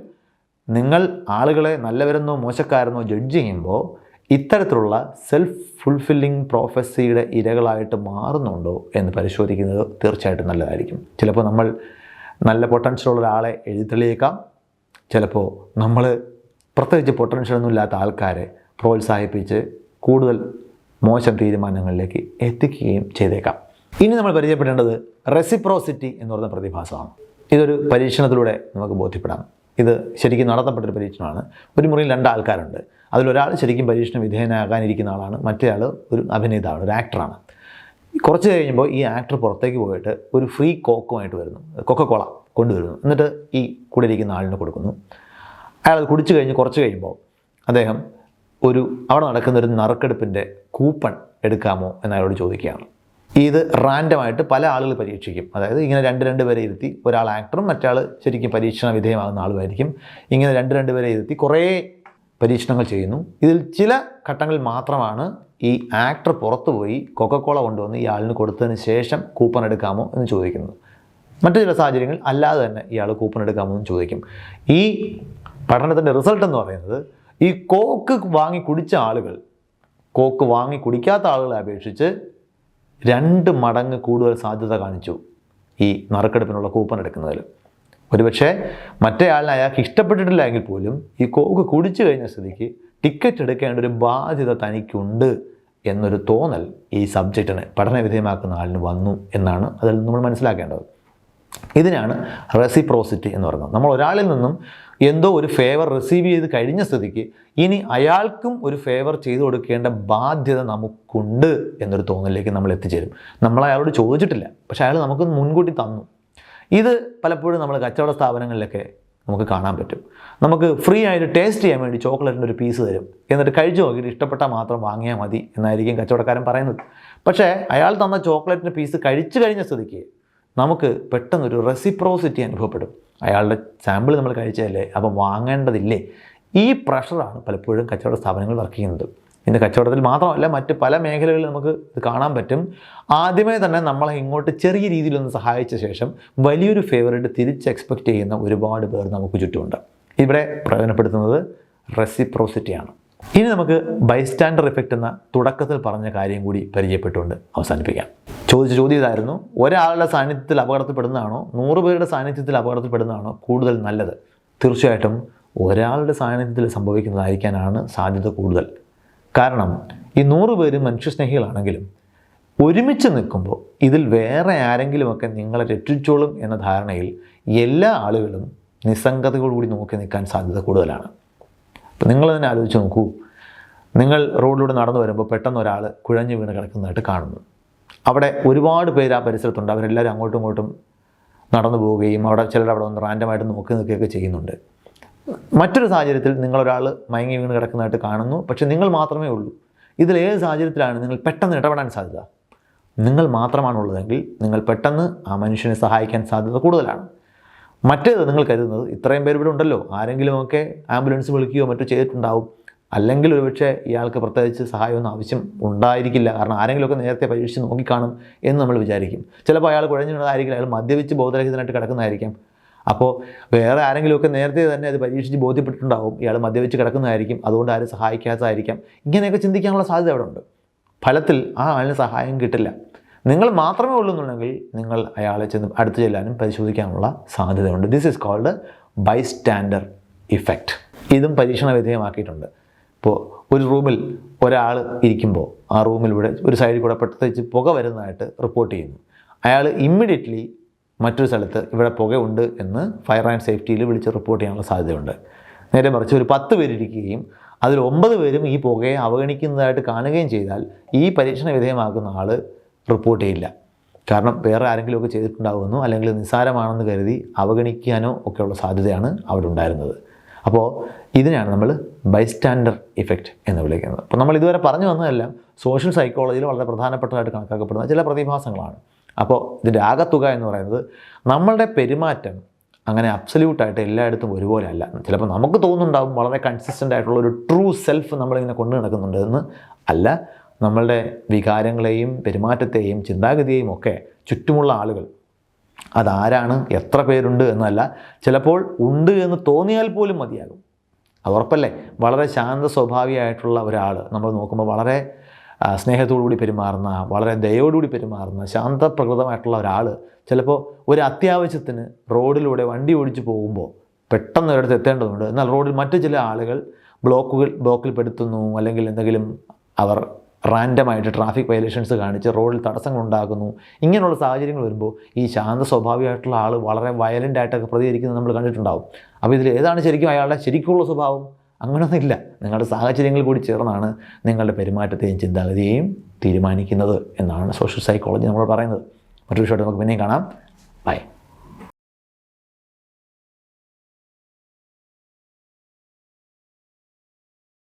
നിങ്ങൾ ആളുകളെ നല്ലവരെന്നോ മോശക്കാരെന്നോ ജഡ്ജ് ചെയ്യുമ്പോൾ ഇത്തരത്തിലുള്ള സെൽഫ് ഫുൾഫില്ലിംഗ് പ്രോഫസിയുടെ ഇരകളായിട്ട് മാറുന്നുണ്ടോ എന്ന് പരിശോധിക്കുന്നത് തീർച്ചയായിട്ടും നല്ലതായിരിക്കും. ചിലപ്പോൾ നമ്മൾ നല്ല പൊട്ടൻഷ്യലുള്ള ഒരാളെ എഴുതിത്തള്ളിയേക്കാം. ചിലപ്പോൾ നമ്മൾ പ്രത്യേകിച്ച് പൊട്ടൻഷ്യലൊന്നും ഇല്ലാത്ത ആൾക്കാരെ പ്രോത്സാഹിപ്പിച്ച് കൂടുതൽ മോശം തീരുമാനങ്ങളിലേക്ക് എത്തിക്കുകയും ചെയ്തേക്കാം. ഇനി നമ്മൾ പരിചയപ്പെടേണ്ടത് റെസിപ്രോസിറ്റി എന്ന് പറയുന്ന പ്രതിഭാസമാണ്. ഇതൊരു പരീക്ഷണത്തിലൂടെ നമുക്ക് ബോധ്യപ്പെടാം. ഇത് ശരിക്കും നടത്തപ്പെട്ടൊരു പരീക്ഷണമാണ്. ഒരു മുറിയിൽ 2 ആൾക്കാരുണ്ട്. അതിലൊരാൾ ശരിക്കും പരീക്ഷണ വിധേയനാകാനിരിക്കുന്ന ആളാണ്, മറ്റേ ആൾ ഒരു അഭിനേതാവാണ്, ഒരു ആക്ടറാണ്. കുറച്ച് കഴിയുമ്പോൾ ഈ ആക്ടർ പുറത്തേക്ക് പോയിട്ട് ഒരു ഫ്രീ കോക്കുമായിട്ട് വരുന്നു, കൊക്കക്കോള കൊണ്ടുവരുന്നു. എന്നിട്ട് ഈ കൂടെ ഇരിക്കുന്ന ആളിന് കൊടുക്കുന്നു. അയാൾ അത് കുടിച്ചു കഴിഞ്ഞ് കുറച്ച് കഴിയുമ്പോൾ അദ്ദേഹം അവിടെ നടക്കുന്നൊരു നറുക്കെടുപ്പിൻ്റെ കൂപ്പൺ എടുക്കാമോ എന്നയാളോട് ചോദിക്കുകയാണ്. ഇത് റാൻഡമായിട്ട് പല ആളുകൾ പരീക്ഷിക്കും. അതായത് ഇങ്ങനെ രണ്ട് പേരെ ഇരുത്തി, ഒരാൾ ആക്ടറും മറ്റാൾ ശരിക്കും പരീക്ഷണ വിധേയമാകുന്ന ആളുമായിരിക്കും. ഇങ്ങനെ രണ്ട് പേരെ ഇരുത്തി കുറേ പരീക്ഷണങ്ങൾ ചെയ്യുന്നു. ഇതിൽ ചില ഘട്ടങ്ങളിൽ മാത്രമാണ് ഈ ആക്ടർ പുറത്തു പോയി കൊക്കക്കോള കൊണ്ടുവന്ന് ഈ ആളിന് കൊടുത്തതിന് ശേഷം കൂപ്പൺ എടുക്കാമോ എന്ന് ചോദിക്കുന്നത്. മറ്റു ചില സാഹചര്യങ്ങൾ അല്ലാതെ തന്നെ ഇയാൾ കൂപ്പൺ എടുക്കാമോ എന്ന് ചോദിക്കും. ഈ പഠനത്തിൻ്റെ റിസൾട്ട് എന്ന് പറയുന്നത് ഈ കോക്ക് വാങ്ങി കുടിച്ച ആളുകൾ കോക്ക് വാങ്ങി കുടിക്കാത്ത ആളുകളെ അപേക്ഷിച്ച് 2 മടങ്ങ് കൂടുതൽ സാധ്യത കാണിച്ചു ഈ നറുക്കെടുപ്പിനുള്ള കൂപ്പൺ എടുക്കുന്നതിൽ. ഒരുപക്ഷെ മറ്റേ ആളിനെ അയാൾക്ക് ഇഷ്ടപ്പെട്ടിട്ടില്ല എങ്കിൽ പോലും ഈ കോക്ക് കുടിച്ചു കഴിഞ്ഞ സ്ഥിതിക്ക് ടിക്കറ്റ് എടുക്കേണ്ട ഒരു ബാധ്യത തനിക്കുണ്ട് എന്നൊരു തോന്നൽ ഈ സബ്ജക്റ്റിനെ പഠന വിധേയമാക്കുന്ന ആളിന് വന്നു എന്നാണ് അതിൽ നമ്മൾ മനസ്സിലാക്കേണ്ടത്. ഇതിനാണ് റെസിപ്രോസിറ്റി എന്ന് പറയുന്നത്. നമ്മൾ ഒരാളിൽ നിന്നും എന്തോ ഒരു ഫേവർ റിസീവ് ചെയ്ത് കഴിഞ്ഞ സ്ഥിതിക്ക് ഇനി അയാൾക്കും ഒരു ഫേവർ ചെയ്തു കൊടുക്കേണ്ട ബാധ്യത നമുക്കുണ്ട് എന്നൊരു തോന്നലിലേക്ക് നമ്മൾ എത്തിച്ചേരും. നമ്മൾ അയാളോട് ചോദിച്ചിട്ടില്ല, പക്ഷെ അയാൾ നമുക്ക് മുൻകൂട്ടി തന്നു. ഇത് പലപ്പോഴും നമ്മൾ കച്ചവട സ്ഥാപനങ്ങളിലൊക്കെ നമുക്ക് കാണാൻ പറ്റും. നമുക്ക് ഫ്രീ ആയിട്ട് ടേസ്റ്റ് ചെയ്യാൻ വേണ്ടി ചോക്ലേറ്റിൻ്റെ ഒരു പീസ് തരും. എന്നിട്ട് കഴിച്ചു നോക്കിയിട്ട് ഇഷ്ടപ്പെട്ടാൽ മാത്രം വാങ്ങിയാൽ മതി എന്നായിരിക്കും കച്ചവടക്കാരൻ പറയുന്നത്. പക്ഷേ അയാൾ തന്ന ചോക്ലേറ്റിൻ്റെ പീസ് കഴിച്ചു കഴിഞ്ഞ സ്ഥിതിക്ക് നമുക്ക് പെട്ടെന്നൊരു റെസിപ്രോസിറ്റി അനുഭവപ്പെടും. അയാളുടെ സാമ്പിൾ നമ്മൾ കഴിച്ചതല്ലേ, അപ്പം വാങ്ങേണ്ടതില്ലേ? ഈ പ്രഷറാണ് പലപ്പോഴും കച്ചവട സ്ഥാപനങ്ങൾ വർക്ക് ചെയ്യുന്നത്. ഇന്ന് കച്ചവടത്തിൽ മാത്രമല്ല, മറ്റ് പല മേഖലകളിൽ നമുക്ക് ഇത് കാണാൻ പറ്റും. ആദ്യമേ തന്നെ നമ്മളെ ഇങ്ങോട്ട് ചെറിയ രീതിയിലൊന്ന് സഹായിച്ച ശേഷം വലിയൊരു ഫേവറായിട്ട് തിരിച്ച് എക്സ്പെക്റ്റ് ചെയ്യുന്ന ഒരുപാട് പേർ നമുക്ക് ചുറ്റുമുണ്ട്. ഇവിടെ പ്രയോജനപ്പെടുത്തുന്നത് റെസിപ്രോസിറ്റിയാണ്. ഇനി നമുക്ക് ബൈസ്റ്റാൻഡർ ഇഫക്റ്റ് എന്ന തുടക്കത്തിൽ പറഞ്ഞ കാര്യം കൂടി പരിചയപ്പെട്ടുകൊണ്ട് അവസാനിപ്പിക്കാം. ചോദ്യം ഇതായിരുന്നു: ഒരാളുടെ സാന്നിധ്യത്തിൽ അപകടത്തിൽപ്പെടുന്നതാണോ 100 പേരുടെ സാന്നിധ്യത്തിൽ അപകടത്തിൽപ്പെടുന്നതാണോ കൂടുതൽ നല്ലത്? തീർച്ചയായിട്ടും ഒരാളുടെ സാന്നിധ്യത്തിൽ സംഭവിക്കുന്നതായിരിക്കാനാണ് സാധ്യത കൂടുതൽ. കാരണം ഈ 100 പേരും മനുഷ്യസ്നേഹികളാണെങ്കിലും ഒരുമിച്ച് നിൽക്കുമ്പോൾ ഇതിൽ വേറെ ആരെങ്കിലുമൊക്കെ നിങ്ങളെ രക്ഷിച്ചോളും എന്ന ധാരണയിൽ എല്ലാ ആളുകളും നിസ്സംഗതയോടുകൂടി നോക്കി നിൽക്കാൻ സാധ്യത കൂടുതലാണ്. അപ്പം നിങ്ങൾ തന്നെ ആലോചിച്ച് നോക്കൂ. നിങ്ങൾ റോഡിലൂടെ നടന്നു വരുമ്പോൾ പെട്ടെന്ന് ഒരാൾ കുഴഞ്ഞു വീണ് കിടക്കുന്നതായിട്ട് കാണുന്നു. അവിടെ ഒരുപാട് പേര് ആ പരിസരത്തുണ്ട്. അവരെല്ലാവരും അങ്ങോട്ടും ഇങ്ങോട്ടും നടന്നു പോവുകയും ചിലർ അവിടെ വന്ന് റാൻഡമായിട്ട് നോക്കി നിൽക്കുകയൊക്കെ ചെയ്യുന്നുണ്ട്. മറ്റൊരു സാഹചര്യത്തിൽ നിങ്ങളൊരാൾ മയങ്ങി വീണ് കിടക്കുന്നതായിട്ട് കാണുന്നു, പക്ഷേ നിങ്ങൾ മാത്രമേ ഉള്ളൂ. ഇതിലേത് സാഹചര്യത്തിലാണ് നിങ്ങൾ പെട്ടെന്ന് ഇടപെടാൻ സാധ്യത? നിങ്ങൾ മാത്രമാണുള്ളതെങ്കിൽ നിങ്ങൾ പെട്ടെന്ന് ആ മനുഷ്യനെ സഹായിക്കാൻ സാധ്യത കൂടുതലാണ്. മറ്റേത് നിങ്ങൾ കരുതുന്നത് ഇത്രയും പേര് ഇവിടെ ഉണ്ടല്ലോ, ആരെങ്കിലുമൊക്കെ ആംബുലൻസ് വിളിക്കുകയോ മറ്റോ ചെയ്തിട്ടുണ്ടാവും, അല്ലെങ്കിൽ ഒരുപക്ഷെ ഇയാൾക്ക് പ്രത്യേകിച്ച് സഹായമൊന്നും ആവശ്യം ഉണ്ടായിരിക്കില്ല, കാരണം ആരെങ്കിലുമൊക്കെ നേരത്തെ പരീക്ഷിച്ച് നോക്കിക്കാണും എന്ന് നമ്മൾ വിചാരിക്കും. ചിലപ്പോൾ അയാൾ കുഴഞ്ഞു വീണതായിരിക്കില്ല, അയാൾ മദ്യപിച്ച് ബോധരഹിതനായിട്ട് കിടക്കുന്നതായിരിക്കും. അപ്പോൾ വേറെ ആരെങ്കിലുമൊക്കെ നേരത്തെ തന്നെ അത് പരീക്ഷിച്ച് ബോധ്യപ്പെട്ടിട്ടുണ്ടാവും, ഇയാൾ മദ്യപിച്ച് കിടക്കുന്നതായിരിക്കും, അതുകൊണ്ട് ആരും സഹായിക്കാത്തതായിരിക്കാം. ഇങ്ങനെയൊക്കെ ചിന്തിക്കാനുള്ള സാധ്യത അവിടെ ഉണ്ട്. ഫലത്തിൽ ആ ആളിന് സഹായം കിട്ടില്ല. നിങ്ങൾ മാത്രമേ ഉള്ളൂ എന്നുണ്ടെങ്കിൽ നിങ്ങൾ അയാളെ അടുത്ത് ചെല്ലാനും പരിശോധിക്കാനുള്ള സാധ്യതയുണ്ട്. This is called bystander effect. ഇതും പരീക്ഷണ വിധേയമാക്കിയിട്ടുണ്ട്. ഇപ്പോൾ ഒരു റൂമിൽ ഒരാൾ ഇരിക്കുമ്പോൾ ആ റൂമിലൂടെ ഒരു സൈഡിൽ കൂടെ പെട്ടെന്ന് പുക വരുന്നതായിട്ട് റിപ്പോർട്ട് ചെയ്യുന്നു. അയാൾ ഇമ്മീഡിയറ്റ്ലി മറ്റൊരു സ്ഥലത്ത് ഇവിടെ പുകയുണ്ട് എന്ന് ഫയർ ആൻഡ് സേഫ്റ്റിയിൽ വിളിച്ച് റിപ്പോർട്ട് ചെയ്യാനുള്ള സാധ്യതയുണ്ട്. നേരെ മറിച്ച് ഒരു 10 പേരിരിക്കുകയും അതിൽ 9 പേരും ഈ പുകയെ അവഗണിക്കുന്നതായിട്ട് കാണുകയും ചെയ്താൽ ഈ പരീക്ഷണ വിധേയമാക്കുന്ന ആൾ റിപ്പോർട്ട് ചെയ്യില്ല. കാരണം വേറെ ആരെങ്കിലുമൊക്കെ ചെയ്തിട്ടുണ്ടാകുമെന്നോ അല്ലെങ്കിൽ നിസ്സാരമാണെന്ന് കരുതി അവഗണിക്കാനോ ഒക്കെയുള്ള സാധ്യതയാണ് അവിടെ ഉണ്ടായിരുന്നത്. അപ്പോൾ ഇതിനാണ് നമ്മൾ ബൈസ്റ്റാൻഡർ ഇഫക്റ്റ് എന്ന് വിളിക്കുന്നത്. അപ്പോൾ നമ്മൾ ഇതുവരെ പറഞ്ഞു വന്നതെല്ലാം സോഷ്യൽ സൈക്കോളജിയിൽ വളരെ പ്രധാനപ്പെട്ടതായിട്ട് കണക്കാക്കപ്പെടുന്ന ചില പ്രതിഭാസങ്ങളാണ്. അപ്പോൾ ഇതിൻ്റെ ആകത്തുക എന്ന് പറയുന്നത് നമ്മളുടെ പെരുമാറ്റം അങ്ങനെ അബ്സല്യൂട്ടായിട്ട് എല്ലായിടത്തും ഒരുപോലെ അല്ല. ചിലപ്പോൾ നമുക്ക് തോന്നുന്നുണ്ടാവും വളരെ കൺസിസ്റ്റൻ്റ് ആയിട്ടുള്ള ഒരു ട്രൂ സെൽഫ് നമ്മളിങ്ങനെ കൊണ്ടു നടക്കുന്നുണ്ട് എന്ന്. അല്ല, നമ്മളുടെ വികാരങ്ങളെയും പെരുമാറ്റത്തെയും ചിന്താഗതിയെയും ഒക്കെ ചുറ്റുമുള്ള ആളുകൾ അതാരാണ്, എത്ര പേരുണ്ട് എന്നല്ല, ചിലപ്പോൾ ഉണ്ട് എന്ന് തോന്നിയാൽ പോലും മതിയാകും. അത് ഉറപ്പല്ലേ? വളരെ ശാന്ത സ്വഭാവിയായിട്ടുള്ള ഒരാൾ നമ്മൾ നോക്കുമ്പോൾ വളരെ സ്നേഹത്തോടുകൂടി പെരുമാറുന്ന, വളരെ ദയോടുകൂടി പെരുമാറുന്ന, ശാന്തപ്രകൃതമായിട്ടുള്ള ഒരാൾ ചിലപ്പോൾ ഒരു അത്യാവശ്യത്തിന് റോഡിലൂടെ വണ്ടി ഓടിച്ച് പോകുമ്പോൾ പെട്ടെന്ന് ഒരിടത്ത് എത്തേണ്ടതുണ്ട്. എന്നാൽ റോഡിൽ മറ്റു ചില ആളുകൾ ബ്ലോക്കിൽ പെടുത്തുന്നു, അല്ലെങ്കിൽ എന്തെങ്കിലും അവർ റാൻഡമായിട്ട് ട്രാഫിക് വയലേഷൻസ് കാണിച്ച് റോഡിൽ തടസ്സങ്ങൾ ഉണ്ടാകുന്നു. ഇങ്ങനെയുള്ള സാഹചര്യങ്ങൾ വരുമ്പോൾ ഈ ശാന്ത സ്വഭാവികമായിട്ടുള്ള ആൾ വളരെ വയലൻ്റായിട്ടൊക്കെ പ്രതികരിക്കുന്നത് നമ്മൾ കണ്ടിട്ടുണ്ടാകും. അപ്പോൾ ഇതിൽ ഏതാണ് ശരിക്കും അയാളുടെ ശരിക്കുള്ള സ്വഭാവം? അങ്ങനെയൊന്നുമില്ല. നിങ്ങളുടെ സാഹചര്യങ്ങൾ കൂടി ചേർന്നാണ് നിങ്ങളുടെ പെരുമാറ്റത്തെയും ചിന്താഗതിയെയും തീരുമാനിക്കുന്നത് എന്നാണ് സോഷ്യൽ സൈക്കോളജി നമ്മൾ പറയുന്നത്. മറ്റൊരു വിഷയമായിട്ട് നമുക്ക് പിന്നെയും കാണാം. ബൈ.